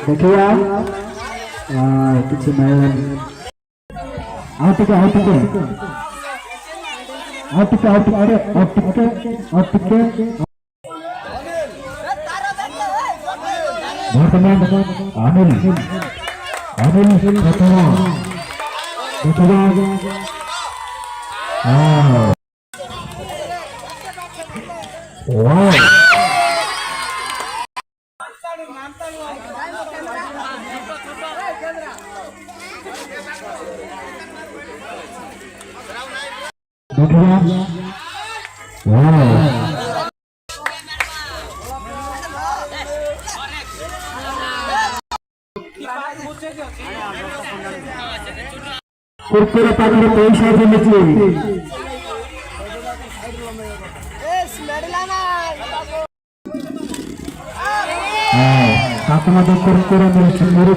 देखिए कुछ मैं आउट के वर्तमान अनिल प्रथम कुरकुरे पानी पैसा दिले कुरकुरे मेरे